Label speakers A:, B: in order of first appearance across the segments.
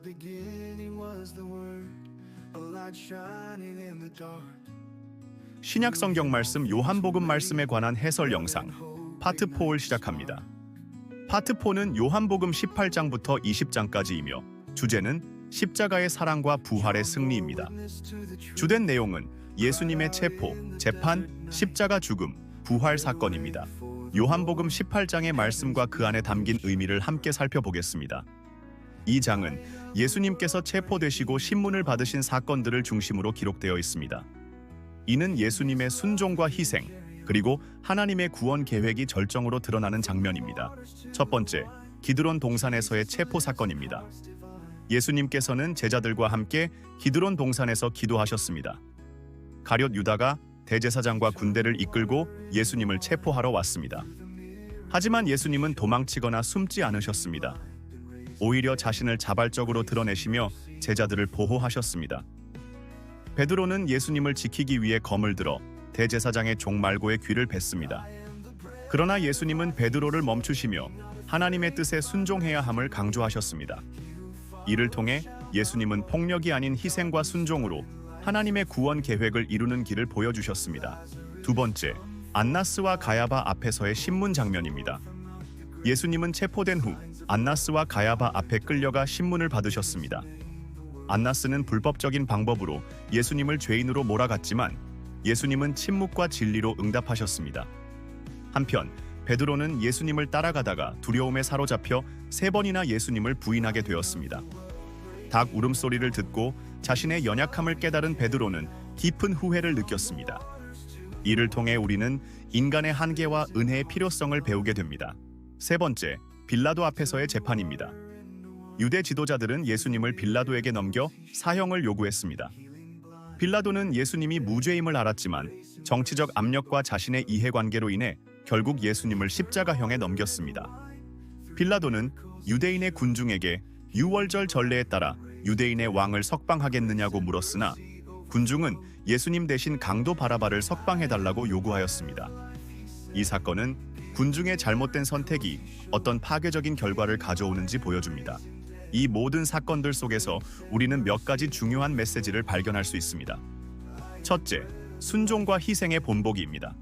A: beginning was the Word, a light shining in the dark.
B: 신약 성경 말씀 요한복음 말씀에 관한 해설 영상 파트 4를 시작합니다. 파트 4는 요한복음 18장부터 20장까지이며 주제는 십자가의 사랑과 부활의 승리입니다. 주된 내용은 예수님의 체포, 재판, 십자가 죽음, 부활 사건입니다. 요한복음 18장의 말씀과 그 안에 담긴 의미를 함께 살펴보겠습니다. 이 장은 예수님께서 체포되시고 신문을 받으신 사건들을 중심으로 기록되어 있습니다. 이는 예수님의 순종과 희생, 그리고 하나님의 구원 계획이 절정으로 드러나는 장면입니다. 첫 번째, 기드론 동산에서의 체포 사건입니다. 예수님께서는 제자들과 함께 기드론 동산에서 기도하셨습니다. 가룟 유다가 대제사장과 군대를 이끌고 예수님을 체포하러 왔습니다. 하지만 예수님은 도망치거나 숨지 않으셨습니다. 오히려 자신을 자발적으로 드러내시며 제자들을 보호하셨습니다. 베드로는 예수님을 지키기 위해 검을 들어 대제사장의 종 말고의 귀를 뱉습니다. 그러나 예수님은 베드로를 멈추시며 하나님의 뜻에 순종해야 함을 강조하셨습니다. 이를 통해 예수님은 폭력이 아닌 희생과 순종으로 하나님의 구원 계획을 이루는 길을 보여주셨습니다. 두 번째, 안나스와 가야바 앞에서의 신문 장면입니다. 예수님은 체포된 후 안나스와 가야바 앞에 끌려가 신문을 받으셨습니다. 안나스는 불법적인 방법으로 예수님을 죄인으로 몰아갔지만 예수님은 침묵과 진리로 응답하셨습니다. 한편 베드로는 예수님을 따라가다가 두려움에 사로잡혀 3번이나 예수님을 부인하게 되었습니다. 닭 울음소리를 듣고 자신의 연약함을 깨달은 베드로는 깊은 후회를 느꼈습니다. 이를 통해 우리는 인간의 한계와 은혜의 필요성을 배우게 됩니다. 세 번째, 빌라도 앞에서의 재판입니다. 유대 지도자들은 예수님을 빌라도에게 넘겨 사형을 요구했습니다. 빌라도는 예수님이 무죄임을 알았지만 정치적 압력과 자신의 이해관계로 인해 결국 예수님을 십자가형에 넘겼습니다. 빌라도는 유대인의 군중에게 유월절 전례에 따라 유대인의 왕을 석방하겠느냐고 물었으나 군중은 예수님 대신 강도 바라바를 석방해달라고 요구하였습니다. 이 사건은 군중의 잘못된 선택이 어떤 파괴적인 결과를 가져오는지 보여줍니다. 이 모든 사건들 속에서 우리는 몇 가지 중요한 메시지를 발견할 수 있습니다. 첫째, 순종과 희생의 본보기입니다.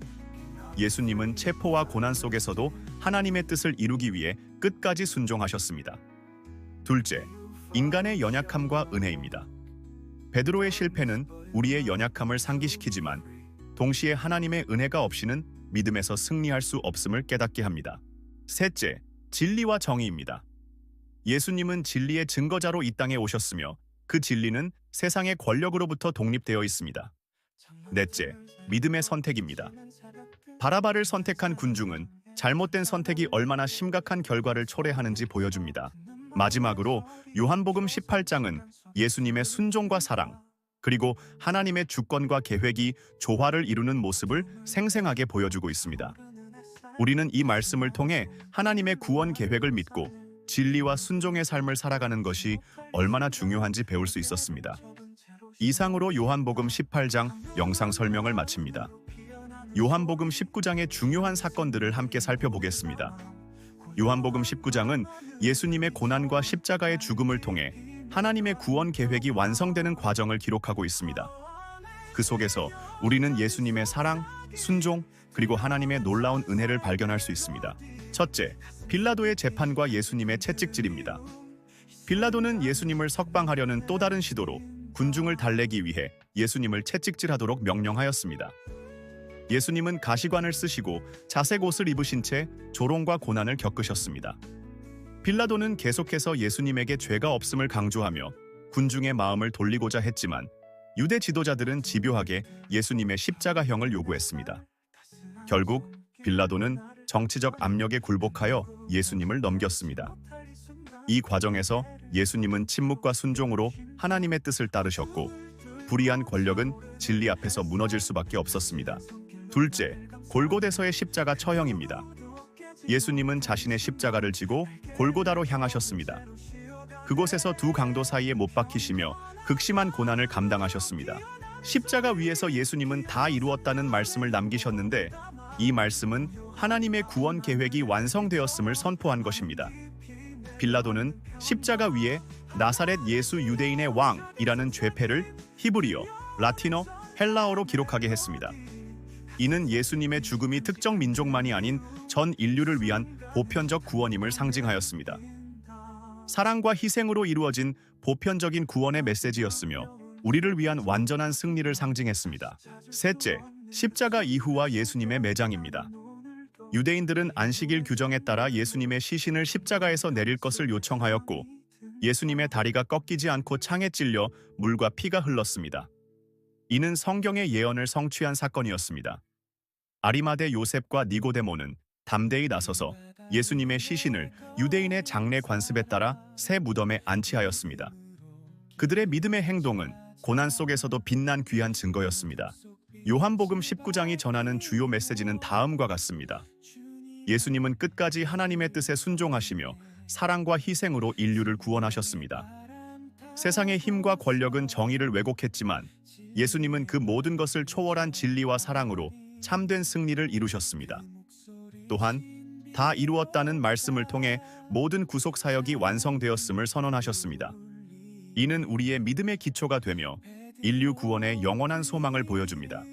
B: 예수님은 체포와 고난 속에서도 하나님의 뜻을 이루기 위해 끝까지 순종하셨습니다. 둘째, 인간의 연약함과 은혜입니다. 베드로의 실패는 우리의 연약함을 상기시키지만 동시에 하나님의 은혜가 없이는 믿음에서 승리할 수 없음을 깨닫게 합니다. 셋째, 진리와 정의입니다. 예수님은 진리의 증거자로 이 땅에 오셨으며 그 진리는 세상의 권력으로부터 독립되어 있습니다. 넷째, 믿음의 선택입니다. 바라바를 선택한 군중은 잘못된 선택이 얼마나 심각한 결과를 초래하는지 보여줍니다. 마지막으로 요한복음 18장은 예수님의 순종과 사랑, 그리고 하나님의 주권과 계획이 조화를 이루는 모습을 생생하게 보여주고 있습니다. 우리는 이 말씀을 통해 하나님의 구원 계획을 믿고 진리와 순종의 삶을 살아가는 것이 얼마나 중요한지 배울 수 있었습니다. 이상으로 요한복음 18장 영상 설명을 마칩니다. 요한복음 19장의 중요한 사건들을 함께 살펴보겠습니다. 요한복음 19장은 예수님의 고난과 십자가의 죽음을 통해 하나님의 구원 계획이 완성되는 과정을 기록하고 있습니다. 그 속에서 우리는 예수님의 사랑, 순종, 그리고 하나님의 놀라운 은혜를 발견할 수 있습니다. 첫째, 빌라도의 재판과 예수님의 채찍질입니다. 빌라도는 예수님을 석방하려는 또 다른 시도로 군중을 달래기 위해 예수님을 채찍질하도록 명령하였습니다. 예수님은 가시관을 쓰시고 자색 옷을 입으신 채 조롱과 고난을 겪으셨습니다. 빌라도는 계속해서 예수님에게 죄가 없음을 강조하며 군중의 마음을 돌리고자 했지만 유대 지도자들은 집요하게 예수님의 십자가형을 요구했습니다. 결국 빌라도는 정치적 압력에 굴복하여 예수님을 넘겼습니다. 이 과정에서 예수님은 침묵과 순종으로 하나님의 뜻을 따르셨고 불의한 권력은 진리 앞에서 무너질 수밖에 없었습니다. 둘째, 골고다에서의 십자가 처형입니다. 예수님은 자신의 십자가를 지고 골고다로 향하셨습니다. 그곳에서 두 강도 사이에 못 박히시며 극심한 고난을 감당하셨습니다. 십자가 위에서 예수님은 다 이루었다는 말씀을 남기셨는데 이 말씀은 하나님의 구원 계획이 완성되었음을 선포한 것입니다. 빌라도는 십자가 위에 나사렛 예수 유대인의 왕이라는 죄패를 히브리어, 라틴어, 헬라어로 기록하게 했습니다. 이는 예수님의 죽음이 특정 민족만이 아닌 전 인류를 위한 보편적 구원임을 상징하였습니다. 사랑과 희생으로 이루어진 보편적인 구원의 메시지였으며 우리를 위한 완전한 승리를 상징했습니다. 셋째, 십자가 이후와 예수님의 매장입니다. 유대인들은 안식일 규정에 따라 예수님의 시신을 십자가에서 내릴 것을 요청하였고 예수님의 다리가 꺾이지 않고 창에 찔려 물과 피가 흘렀습니다. 이는 성경의 예언을 성취한 사건이었습니다. 아리마대 요셉과 니고데모는 담대히 나서서 예수님의 시신을 유대인의 장례 관습에 따라 새 무덤에 안치하였습니다. 그들의 믿음의 행동은 고난 속에서도 빛난 귀한 증거였습니다. 요한복음 19장이 전하는 주요 메시지는 다음과 같습니다. 예수님은 끝까지 하나님의 뜻에 순종하시며 사랑과 희생으로 인류를 구원하셨습니다. 세상의 힘과 권력은 정의를 왜곡했지만 예수님은 그 모든 것을 초월한 진리와 사랑으로 참된 승리를 이루셨습니다. 또한 다 이루었다는 말씀을 통해 모든 구속 사역이 완성되었음을 선언하셨습니다. 이는 우리의 믿음의 기초가 되며 인류 구원의 영원한 소망을 보여줍니다.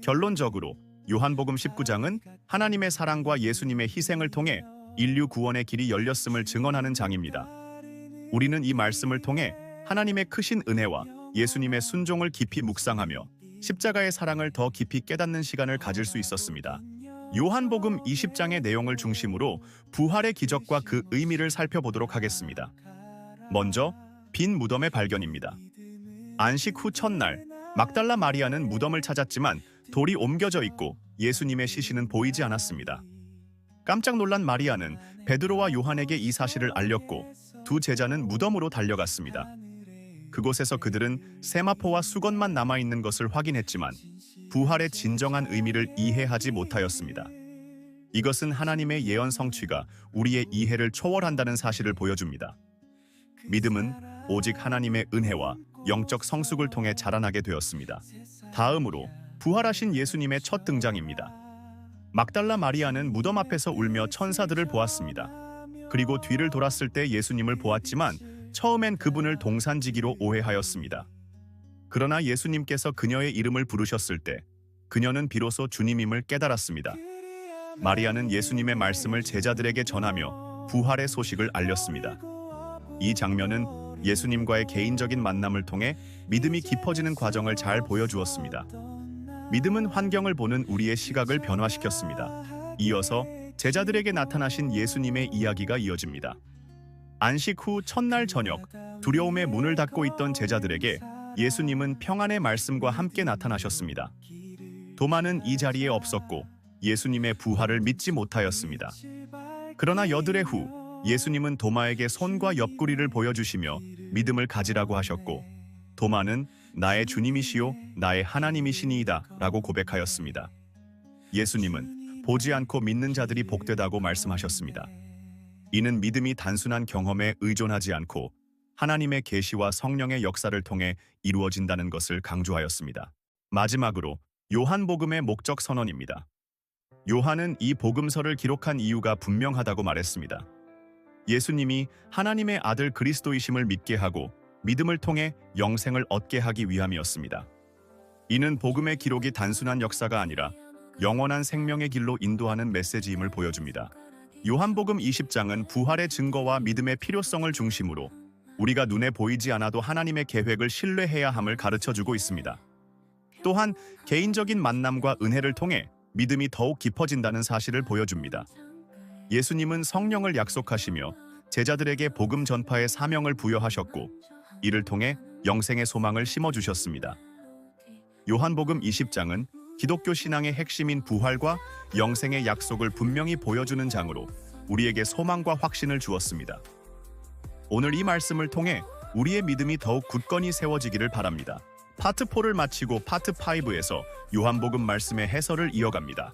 B: 결론적으로 요한복음 19장은 하나님의 사랑과 예수님의 희생을 통해 인류 구원의 길이 열렸음을 증언하는 장입니다. 우리는 이 말씀을 통해 하나님의 크신 은혜와 예수님의 순종을 깊이 묵상하며 십자가의 사랑을 더 깊이 깨닫는 시간을 가질 수 있었습니다. 요한복음 20장의 내용을 중심으로 부활의 기적과 그 의미를 살펴보도록 하겠습니다. 먼저 빈 무덤의 발견입니다. 안식 후 첫날 막달라 마리아는 무덤을 찾았지만 돌이 옮겨져 있고 예수님의 시신은 보이지 않았습니다. 깜짝 놀란 마리아는 베드로와 요한에게 이 사실을 알렸고 두 제자는 무덤으로 달려갔습니다. 그곳에서 그들은 세마포와 수건만 남아있는 것을 확인했지만 부활의 진정한 의미를 이해하지 못하였습니다. 이것은 하나님의 예언 성취가 우리의 이해를 초월한다는 사실을 보여줍니다. 믿음은 오직 하나님의 은혜와 영적 성숙을 통해 자라나게 되었습니다. 다음으로 부활하신 예수님의 첫 등장입니다. 막달라 마리아는 무덤 앞에서 울며 천사들을 보았습니다. 그리고 뒤를 돌았을 때 예수님을 보았지만 처음엔 그분을 동산지기로 오해하였습니다. 그러나 예수님께서 그녀의 이름을 부르셨을 때 그녀는 비로소 주님임을 깨달았습니다. 마리아는 예수님의 말씀을 제자들에게 전하며 부활의 소식을 알렸습니다. 이 장면은 예수님과의 개인적인 만남을 통해 믿음이 깊어지는 과정을 잘 보여주었습니다. 믿음은 환경을 보는 우리의 시각을 변화시켰습니다. 이어서 제자들에게 나타나신 예수님의 이야기가 이어집니다. 안식 후 첫날 저녁, 두려움에 문을 닫고 있던 제자들에게 예수님은 평안의 말씀과 함께 나타나셨습니다. 도마는 이 자리에 없었고 예수님의 부활을 믿지 못하였습니다. 그러나 여드레 후 예수님은 도마에게 손과 옆구리를 보여주시며 믿음을 가지라고 하셨고 도마는 나의 주님이시요 나의 하나님이시니이다 라고 고백하였습니다. 예수님은 보지 않고 믿는 자들이 복되다고 말씀하셨습니다. 이는 믿음이 단순한 경험에 의존하지 않고 하나님의 계시와 성령의 역사를 통해 이루어진다는 것을 강조하였습니다. 마지막으로 요한복음의 목적 선언입니다. 요한은 이 복음서를 기록한 이유가 분명하다고 말했습니다. 예수님이 하나님의 아들 그리스도이심을 믿게 하고 믿음을 통해 영생을 얻게 하기 위함이었습니다. 이는 복음의 기록이 단순한 역사가 아니라 영원한 생명의 길로 인도하는 메시지임을 보여줍니다. 요한복음 20장은 부활의 증거와 믿음의 필요성을 중심으로 우리가 눈에 보이지 않아도 하나님의 계획을 신뢰해야 함을 가르쳐주고 있습니다. 또한 개인적인 만남과 은혜를 통해 믿음이 더욱 깊어진다는 사실을 보여줍니다. 예수님은 성령을 약속하시며 제자들에게 복음 전파의 사명을 부여하셨고 이를 통해 영생의 소망을 심어주셨습니다. 요한복음 20장은 기독교 신앙의 핵심인 부활과 영생의 약속을 분명히 보여주는 장으로 우리에게 소망과 확신을 주었습니다. 오늘 이 말씀을 통해 우리의 믿음이 더욱 굳건히 세워지기를 바랍니다. 파트 4를 마치고 파트 5에서 요한복음 말씀의 해설을 이어갑니다.